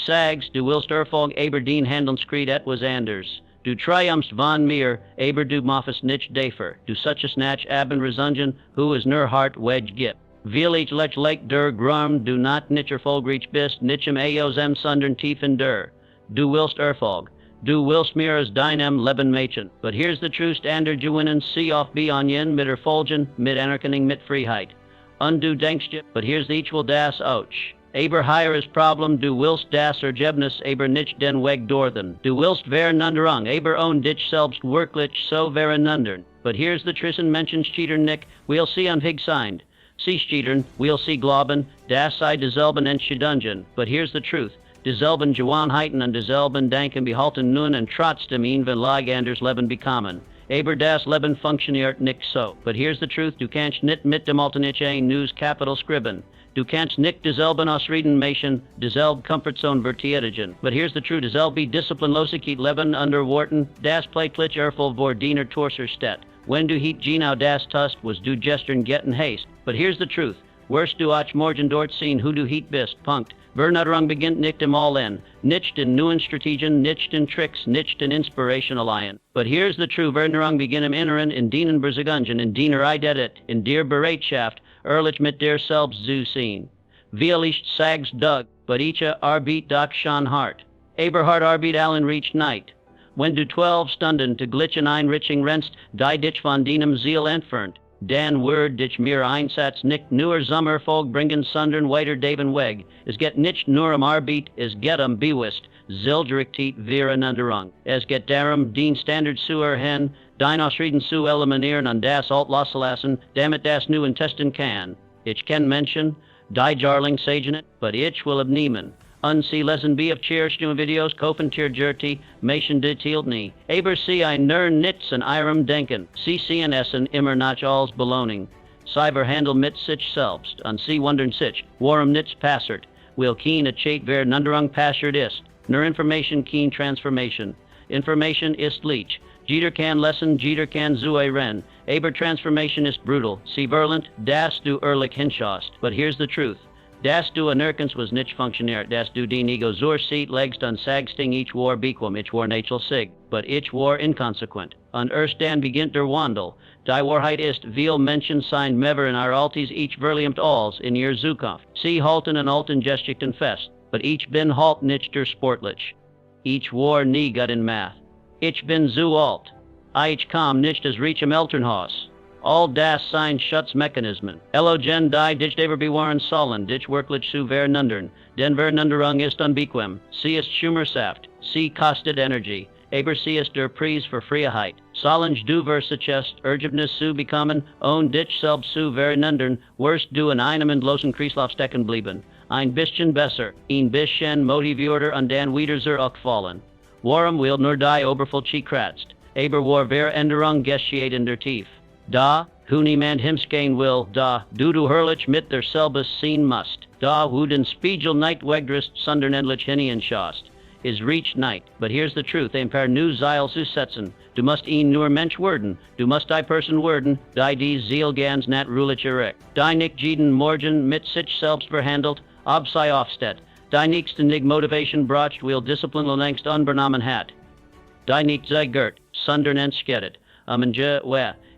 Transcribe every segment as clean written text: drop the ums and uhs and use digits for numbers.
sags, du willst Erfolg, aber den Handelskrieg etwas anders. Du triumphst von mir, aber du moffest nicht dafür. Du suches nach Abend Resungen, who is nur hart wedge gibt. Will ich lech der Grund, du nicht erfolgreich bist, nicht im Aosem sondern tief in der. Du willst Erfolg. Du willst mir aus deinem Leben machen. But here's the truth, ander gewinnen, sie auf Bionjen, mit Erfolgen, mit Anerkennung, mit Freiheit. Und du denkst je, but here's the equal das auch. Aber hier ist Problem, du willst das Ergebnis, aber nicht den Weg dorthin. Du willst Veränderung, aber on dich selbst wirklich so verändern. But here's the Tristan mentions cheater Nick, we'll see on Hig signed. Sie cheatern, we'll see glauben, das sei dieselben Entscheidungen. But here's the truth. Dieselben Gewohnheiten und dieselben Denken behalten nun und trotzdem even lag anders Leben bekommen. Aber das Leben funktioniert nicht so. But here's the truth, du kannst nicht mit dem alternativen News Capital skriben. Du kannst nicht dieselben Ausreden machen, dieselbe Comfortzone vertiedigen. But here's the truth, dieselbe disciplinlosigkeit Leben unterworten, das plötzlich Erfolg vor diener Torser steht. Wenn du hiet genau das tust, was du gestern getten hast. But here's the truth, wirst du auch morgen dort sehen, who du hiet bist, Punkt. Veränderung beginnt nicht im All-In, nicht in neuen Strategien, nicht in Tricks, nicht in Inspiration allein. But here's the true Veränderung beginnt im Inneren, in deinen Beziehungen, in deiner Identität, in der Bereitschaft, ehrlich mit dir selbst zu sein. Will ich sags Doug, but ich arbeit doch schon hart. Eberhard arbeit allen reach night. Wenn du 12 Stunden zu glitchen einrichting rennst, die dich von deinem Ziel entfernt. Dan word dich mir einsatz nicht nur Sommerfolg bringen sondern weiter Daven weg. Es geht nicht nur Arbeit, es geht bewusst, Zildrichkeit Veränderung. Es geht darum, den Standard zu erhöhen, dein Ausreden zu eliminieren und das alt loszulassen, damit das nu testen kann. Ich kann Menschen, die Jarling sagen, but ich will abnehmen. Sie lesen B of Cheerstuhl Videos kaufen Tierjerti, Machen detailed nie. Aber sie ein nichts an ihrem Denken. Sie sehen essen immer nach alls Belohnung. Sie verhandeln mit sich selbst, und sie wundern sich, warum nichts passiert. Will kein Chat Veränderung passiert ist. Nur Information kein Transformation. Information ist Leech. Jeder kann lesen, jeder kann Zue rennen. Aber Transformation ist brutal. Sie verlernt, das du ehrlich hinschaust. But here's the truth. Das du anerkennst was nicht funktioniert, das du den Ego zur Seat legst und sagst ich war bequem, ich war natural sig, but ich war inkonsequent. Und erst dann beginnt der Wandel. Die Wahrheit ist, viel Menschen sein mever in our altis ich verliumt alls in ihr Zukunft. Sie halten und alten geschichten fest, but ich bin halt nicht der sportlich. Ich war nie gut in Math. Ich bin zu alt. Ich kam nicht as reach im Elternhaus. All das sein Schutzmechanismen. Elogen die dich dever bewahren sollen, dich wirklich zu verändern. Den Veränderung ist unbequem. Sie ist Schummersaft. Sie kostet Energie. Aber sie ist der Preis für Freiheit. Sollen du versichest, Ergebnis zu bekommen, und dich selbst zu verändern, wirst du in einem endlosen Kreislauf stecken bleiben. Ein bisschen besser, ein bisschen motivierter und dann wieder zurückfallen. Warum will nur die Oberfläche kratzt? Aber war Veränderung geschieht in der Tief. Da, hu niemand himskein will, da, du herrlich mit der selbes sehen must. Da, hu den Spiegel nicht wegdrist, sondern endlich hineinschaust. Is reach night, but here's the truth, ein paar new Zeil zu setzen. Du musst ihn nur Mensch werden, du musst die Person werden, die Ziel ganz nat rulich erregt. Die nicht jeden Morgen mit sich selbst verhandelt, ob sei aufsteht. Die nächste nig Motivation bracht, will Disziplin längst unbenommen hat. Die nicht sei gert, sondern entschädet.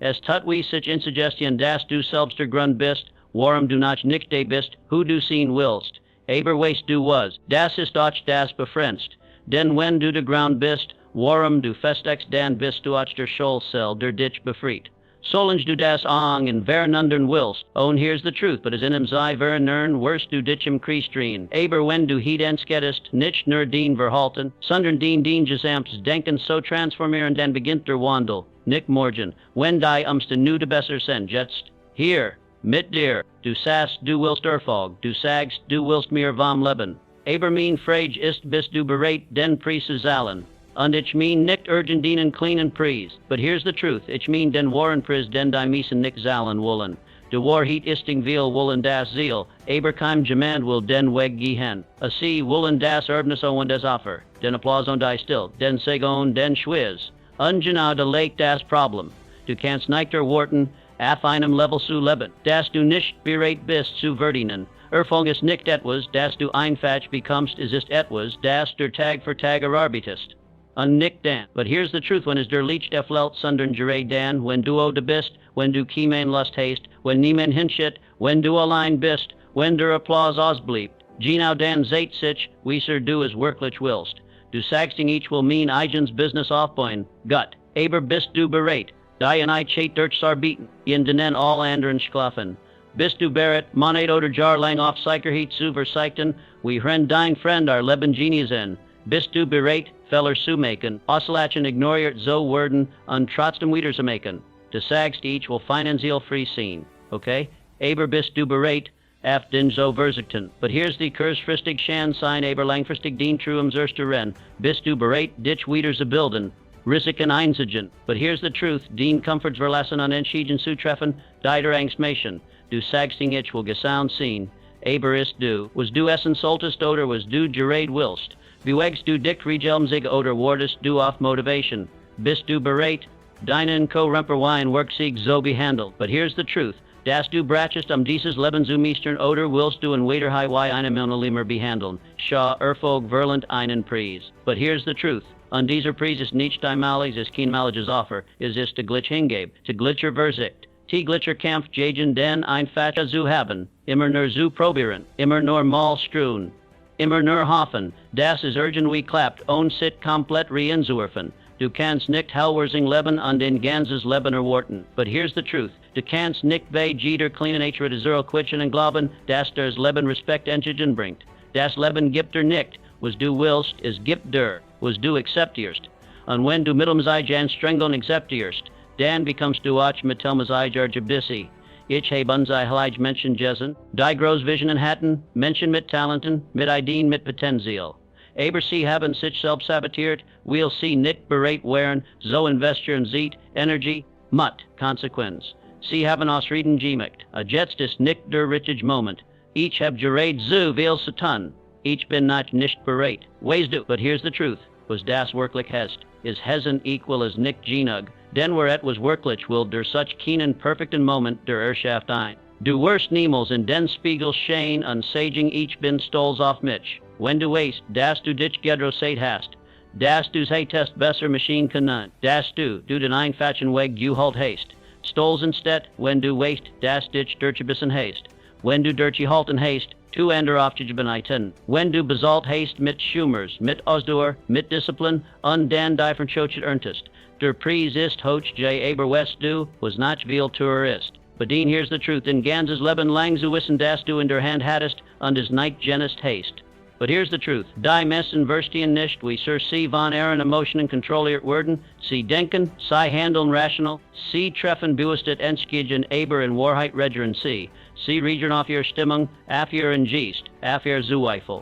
Es tut wie sich in Suggestion, dass du selbst der Grund bist, warum du nicht bist, who du sein willst. Aber weißt du was, das ist auch das befremdst. Denn wenn du der Grund bist, warum du festigst, dann bist du auch der Scholzell, der dich befreit. Solange du das ang in verändern willst, und here's the truth, but as in sei verändern, wirst du dich im Kreis drehen. Aber wenn du hiet entscheidest, nicht nur den verhalten, sondern den gesamtes Denken so transformieren, dann beginnt der Wandel. Nicht morgen, wenn die nu de besser sind, jetzt, hier, mit dir, du sagst, du willst Erfolg, du sagst, du willst mir vom Leben. Aber mein Frage ist, bist du bereit, den Preis zu zahlen? Und ich mein nicht urgent dienen kleinen Preis, but here's the truth, ich mein den wahren Preis, den die müssen nicht zahlen wollen. De Wahrheit isting viel wollen das Ziel, aber kein Jemand will den Weg gehen. Sie wollen das Erbnis und das Offer, den Applaus und die Still, den Seg und den Schwiz. Genau de lake das Problem. Du kannst nicht erwarten, auf einem Level zu leben, dass du nicht bereit bist zu verdienen. Erfolg ist nicht etwas, das du einfach bekommst, es ist etwas, das der Tag für Tag erarbeitest. Und nicht dann. But here's the truth, when is der Licht eflelt sondern gerät dann, wenn du ode bist, wenn du kein Lust hast, wenn niemand hinschaut, wenn du allein bist, wenn der Applaus ausbleibt. Genau dann zet sich, wieser du es wirklich willst. Du sagst in each will mean eigens business aufbauen, gut, aber bist du bereit, die en chat durch arbeiten, in denen all anderen schlafen. Bist du bereit, Monat oder Jahr lang auf Sicherheit zu verzichten, wie renn dein Freund our Leben Genies in. Bist du bereit, Feller zu machen, auslachen ignoriert so werden und trotzdem wieder zu machen. Du sagst each will finanziell free sein, okay? Aber bist du bereit, af den so verzichten. But here's the kurzfristig Shan sein aber langfristig den Truums ersteren. Bist du bereit, dich wieder zu bilden? Risiken einzigen. But here's the truth, den Comforts verlassen an Entschieden zu treffen, die der Angstmation. Du sagst in ich will gesound sein. Aber ist du, was du essen solltest oder was du gerät willst? Bewegst du dich regelmzig oder wardest du auf Motivation? Bist du bereit? Deinen Co-Rumperwein worksig so behandelt. But here's the truth. Das du brachest dieses Leben zu meistern oder willst du in Wederhai wie eine Millner behandeln? Schau Erfolg verlernt einen Preis. But here's the truth. An dieser Preis ist nicht einmalig, ist kein maliges Offer, ist der Glitch hingeb, zu Glitcher Verzicht. Die Glitcher Kampf jagen den einfach zu haben, immer nur zu probieren, immer nur mal streuen, immer nur hoffen, das ist irgendwie klappt, ohne sit komplett reinzuwerfen. Du kannst nicht halwersing leben und den ganzes Leben erwarten. But here's the truth. Du kannst nicht bei jeder kleinen Nature des Earl quitschen und glauben, dass das Leben Respekt entgegenbringt. Das Leben gibt nicht, was du willst, es gibt was du acceptierst. Und wenn du mittelmsei jan strengeln acceptierst, dann bekommst du auch mittelmsei Georgia busy. Ich habe unsei Halij Menschen jessen, die groß Visionen hatten, Menschen mit Talenten, mit Ideen, mit Potenzial. Aber sie haben sich selbst sabotiert, will sie nicht bereit wären, so investieren sieht, Energie, Mut, Konsequenz. Sie haben Ausreden gemacht, jetzt ist nicht der richtige Moment. Ich hab gerät so viel zu tun. Ich bin nicht bereit. Weißt du, but here's the truth, was das wirklich heißt, is hessen equal as nicht genug, denn where it was wirklich will der such keinen perfekten Moment der Erschaft ein. Du wirst niemals in den Spiegel schein und sagen ich bin stolz auf mich. Wenn du weißt, dass du dich gedrosset hast, dass du hatest besser Maschinen können, dass du den einfachen Weg gehalt hast. Stolz instead, wenn du weißt, dass dich durchgebissen hast. Wenn du durchgehalten hast, tu andere aufgebeneiten. Wenn du besalt hast mit Schumers, mit Ausdauer, mit Disziplin, und dann die Franchochet erntest. Der Preis ist hoch J. Aber West du, was not viel Tourist. But den here's the truth, in ganzes Leben lang zu wissen, dass du in der Hand hattest, und es nicht genest hast. But here's the truth. Die messen verstehen nicht, wie sie von ihren Emotionen kontrolliert werden. Sie denken, sie handeln rational. Sie treffen bewusst Entscheidungen aber in Wahrheit regieren sie. Sie regieren auf ihre Stimmung, auf ihren Geist, auf ihr Zweifel.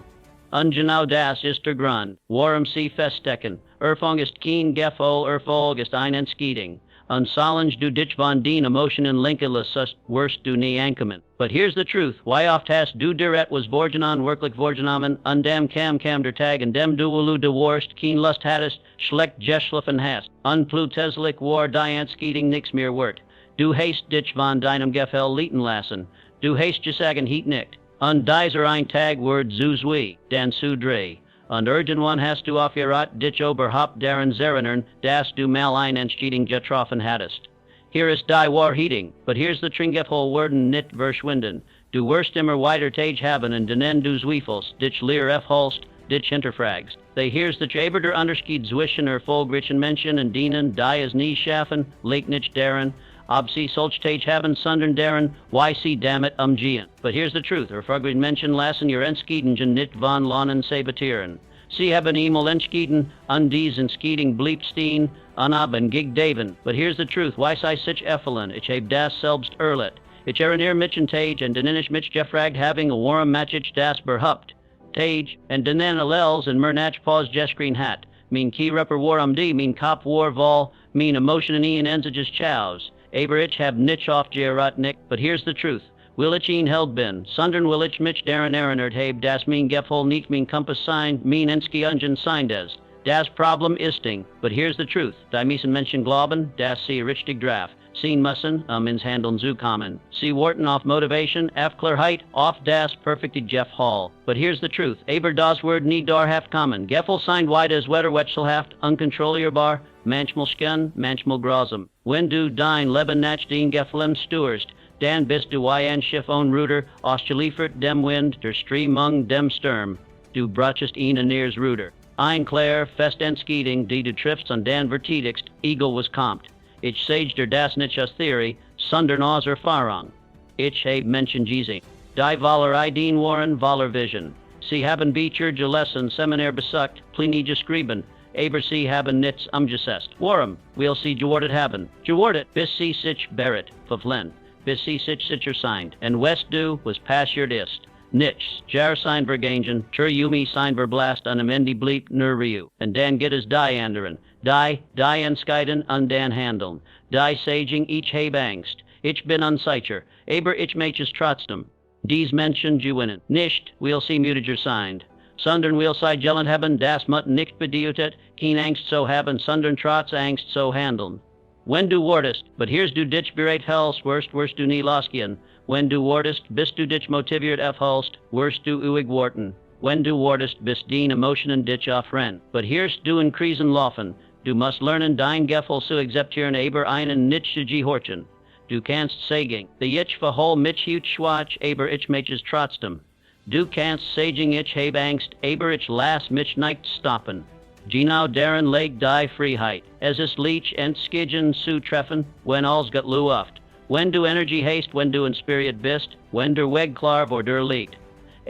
Und genau das ist der Grund, warum sie feststecken. Erfolg ist kein Gefühl, Erfolg ist ein Entscheidung. Und solange du dich von den Emotionen lenken lässt, wirst du nie ankommen. But here's the truth, wie oft hast du dir etwas vorgenommen, wirklich vorgenommen, und dem kam der Tag, in dem du de warst, kein Lust hattest, schlecht geschlafen hast, und plötzlich war die Entscheidung nichts mehr wert. Du hast dich von deinem Gefühl leiten lassen. Du hast gesagt hiet nicht. Und dieser ein Tag wird zu zwei, dann zu drei. Und irgendwann hast du auf ihr Rat dich überhaupt daran erinnern, dass du mal ein Entscheidung getroffen hattest. Hier ist die Wahrheit, but here's the Tringefol werden nicht verschwinden. Du wirst immer weiter Tage haben und denen du zweifelst, dich leer erholst, dich hinterfragst. Here's the aber der Unterschied zwischen erfolgreichen Menschen und denen, die es nie schaffen, liegt nicht darin, ob sie solch Tage haben, sondern darin, why sie damit umgehen. But here's the truth, erfolgreiche Menschen lassen ihr Entscheidungen nicht von lohnen sabotieren. Sie haben einmal entschieden, und diese Entscheidung blieb stehen, und haben gegeben. But here's the truth, why sei sich erfüllen, ich habe das selbst erlebt. Ich erinnere mich an Tage, und dann ich mich gefragt, having a warm matchich das berhaupt. Tage, und dann allels in mir nach pause geskrin hat. Mein Key-Rapper war die, mein Kopf war vol, mein Emotionen in ensiges Chows. Aber ich hab nicht aufgehört nicht, but here's the truth. Will ich ihn held bin, sondern will ich mich daran erinnert habe, dass mein Gefühl nicht mein Kompass sein, mein Entscheidungen sein des. Das Problem isting, but here's the truth. Die müssen Menschen glauben, dass sie richtig drauf sehen müssen, ins Handeln zu kommen. Sie warten auf Motivation, auf Klarheit, auf das perfekte Jeff Hall. But here's the truth. Aber das Wort nie dauerhaft kommen. Gefühl sein weit as Wetter wechselhaft, unkontrollierbar, manchmal skun, manchmal grausam. Wenn du dein Leben nach den Gefühlen steuerst, dann bist du ein Schiff on Ruder, ausgeliefert dem Wind, der Strömung dem Sturm. Du brauchst ihn an ihrs Ruder. Ein klar, fest Entscheidung, die du triffst und dann verteidigst, egal was kommt. Ich sage dir das nicht aus Theorie, sondern aus Erfahrung. Ich habe Menschen gesehen. Die Waller Ideen waren Waller Vision. Sie haben Bücher gelesen, Seminar besucht, Pläne geschrieben, aber sie haben nichts umgesetzt. Warum? Will sie gewartet haben? Gewartet, bis sie sich bereit verfliehen, bis sie sich sicher sind. Und was du, was passiert ist. Nichts, jar sein vergangen, tur Yumi sein verblast an am Ende blieb nur Ryu. Und dann geht es die anderen. Die entscheiden und dann handeln. Die sagen, ich habe Angst. Ich bin unsicher, aber ich mache es trotzdem. Dies Menschen gewinnen. Nicht, will sie mütiger sein. Sondern will sie gelend haben, das Mut nicht bedeutet, kein Angst so haben, sondern trotz Angst so handeln. Wenn du wartest, but here's du dich bereit hältst, wirst du nie losgehen. Wenn du wartest, bist du dich motiviert aufhältst, wirst du uig warten. Wenn du wartest, bist den Emotionen dich aufrennen. But here's du in Krisen laufen. Du musst lernen, dein Gefühl zu akzeptieren, aber einen nicht zu gehorchen. Du kannst sagen, die ich verhol mich hut schwach, aber ich mach es trotzdem. Du kannst sagen, ich habe Angst, aber ich lass mich nicht stoppen. Genau darin liegt die Freiheit. Es ist leicht Entscheidungen zu treffen, wenn alles geht läuft. Wenn du Energie hast, wenn du inspiriert bist, wenn der Weg klar vor dir liegt.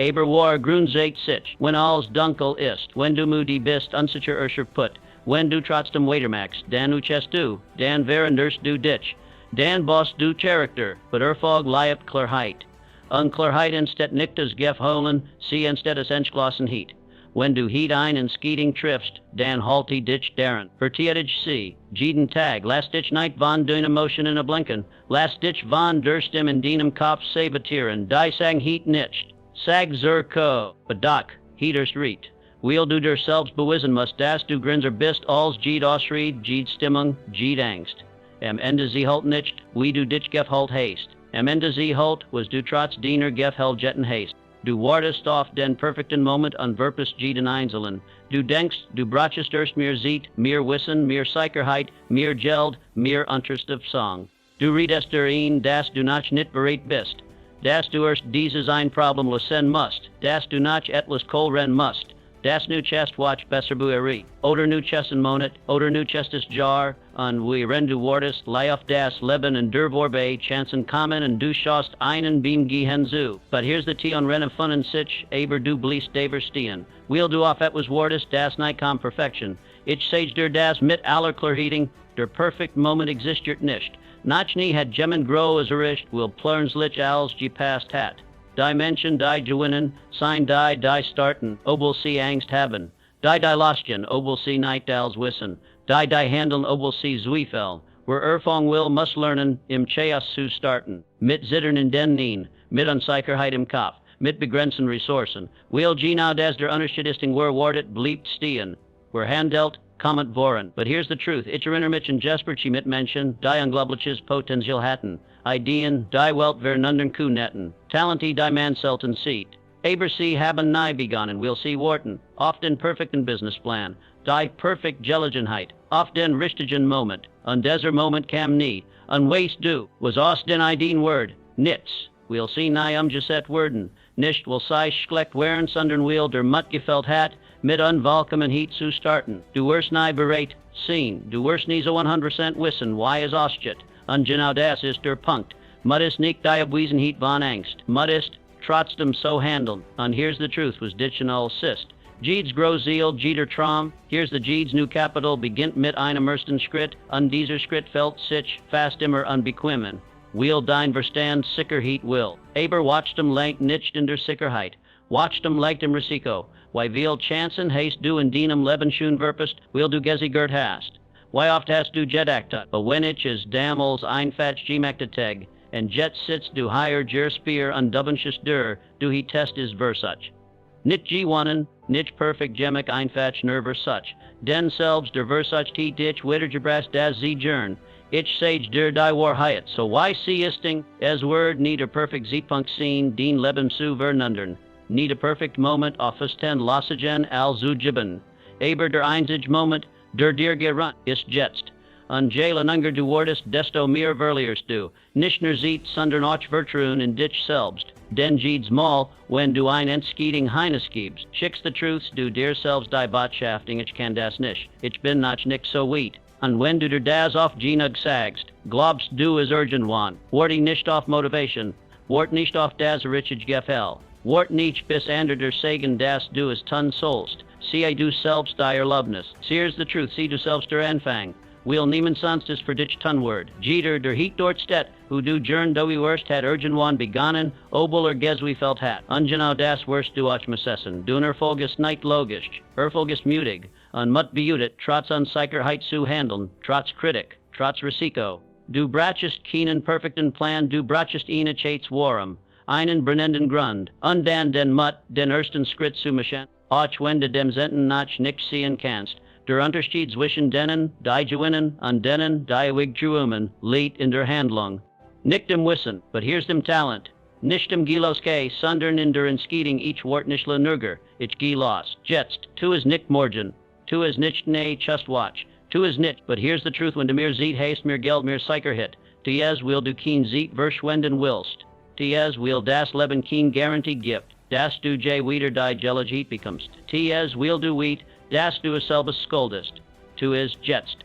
Aber war grundsätzlich sich, wenn alles dunkel ist, wenn du müde bist, unsicher put. Wenn du trotzdem weitermachst, dann uchest du, dann veränderst du dich, dann baust du Charakter, but Erfolg liegt Klarheit. Klarheit entsteht nicht das Gefühlen, sie entsteht das Entschlossenheit. Wenn du Heat ein Entscheidung triffst, dann halte dich daran. Verteidig sie, jeden Tag, lass dich nicht von deinen Emotionen blinken, lass dich von der Stimme in deinem Kopf sabotieren, die sagen Heat nicht. Sag Zerko, bedak, Heaters reet. Will du dir selbst bewiesen musst, dass du Grinser bist, als Jed Ausrede, Jed Stimmung, Jed Angst. Am Ende sie halt nicht, wie du dich gefhalt hast. Am Ende sie halt, was du trotz deiner gefhalt jetten hast. Du wartest auf den perfekten Moment und wirpest jeden Einzelnen. Du denkst, du brauchst erst mehr Zeit, mehr Wissen, mehr Sicherheit, mehr Geld, mehr Interest of Song. Du redest darin, dass du noch nicht bereit bist. Dass du erst dieses ein Problem lösen musst. Dass du noch etwas kolren musst. Das nu chest watch besser bueri. Oder nu chesten monet, oder nu chestes jar, und wie rendu wartest, lei auf das Leben und der Vorbe, chansen kommen und du schaust einen Beam gehen zu. But here's the tea on renne fun and sich, aber du bliest daver stehen. We'll do auf etwas wartest, das nicht kom perfection. Ich sage dir das mit aller Klarheating, der perfect moment existiert nicht. Nach nie hat Gemmen grow as erist, will plurnslich als je past hat. Die Menschen, die gewinnen, sein die starten, obwohl sie Angst haben. Die lasten, obwohl sie nicht als wissen. Die handeln, obwohl sie Zweifel. Wer Erfolg will, muss lernen, im Chaos zu starten. Mit Zittern in den Knien, mit Unsicherheit im Kopf, mit begrenzten Ressourcen. Will genau das der Unterschied ist, wer wartet, bleibt stehen. Wer handelt, kommt voran. But here's the truth. Ich erinnere mich an Jesperchi mit Menschen, die unglaubliches Potenzial hatten. Ideen, die Welt werden kunetten. Talenti, die man selten sieht. Aber sie haben nie begonnen, will sie warten. Often perfekten Businessplan. Die perfekt Gelegenheit. Often richtigen Moment. Und dieser Moment kam nie. Und weißt du, was aus den Ideen word? Nichts. Will sie nie umgesetzt werden. Nicht will sie schlecht werden, sondern will der Mut gefällt hat, mit unwillkommen Heat zu starten. Du wirst nie bereit sehen. Du wirst nie so 100% wissen, why es ausgeht. Und genau das ist der Punkt. Mut ist nicht die Abwesenheit von Angst. Mut ist trotzdem so handeln. Und here's the truth, was dich und all sist. Jeeds Groziel, Jeter Traum, here's the Jeeds new capital, beginnt mit einem ersten Schritt, und dieser Schritt fällt sich fast immer unbequemen. Will dein Verstand Sicherheit will. Aber watch dem lenkt nicht in der Sicherheit. Watch dem leicht im Risiko. Why will Chancen hast du in deinem Leben schon verpasst, will du gesigert hast. Why oft hast du jet actat, but when ich is damals einfatch gemactateg, and jet sits du higher jer spear und dubbensches dur, du he test is versach. Nicht gewonnen, nicht perfekt gemik einfach nur Versuch. Den selbst der Versuch dich wiedergebrast das sie Jern. Ich sage der die Wahrheit. So why seesting, as word nicht a perfect Zeitpunkt sehen, den Leben zu vernundern. Nicht a perfect moment office ten Lossagen al zugeben. Aber der einzige Moment, der dir gerund ist jetzt. An jalen unger du wordest desto mehr verlierst du. Nicht nur sieht, sondern auch vertruen in dich selbst. Den jedes Mal, wenn du ein Entscheidung hineskibst, schickst the truths du dir selbst die Botschafting, ich kann das nicht. Ich bin noch nicht so weit. Und wenn du dir das auf genug sagst, glaubst du es irgendwann. Wort nicht auf Motivation, wort nicht auf das richtig Gefäll. Wort nicht bis ander der Sagen das du es tun sollst. Sieh du selbst die Erlaubnis. Sears the truth, sieh du selbst der Anfang. Will niemand sonst ist für dich Tunword. Jeter der Heat dort steht, who du Jern dowie worst hat irgendwann begonnen, obel geswi felt hat. Ungenau das worst du auch mesessen. Dun Erfolg ist nicht logisch. Erfolg ist mutig. Und mut bejutet, trotz Unsicherheit zu handeln, trotz Kritik, trotz Risiko. Du brachest keinen perfekten Plan, du brachest chates Warum. Einen brennenden Grund. Und dann den Mut, den ersten Schritt zu machen. Auch wenn du dem Senten noch nicht sehen kannst. Der Unterschied zwischen denen, die gewinnen, und denen, die wegtrumen, liegt in der Handlung. Nicht im Wissen, but here's dem Talent. Nicht im Giloske, sondern in der Entscheidung ich Wort nicht nirger, ich geh los. Jetzt, tu es nicht morgen, tu es nicht ne just watch, tu es nicht, but here's the truth, wenn du mir sieht, hast mir Geld mir Sicherheit. Tu es will du kein sieht verschwenden willst. Tu es will das Leben kein Garantie gibt, das du je wieder die Gelegit bekommst. Tu es will du weit, das du es selbst skuldest. Tu es jetzt.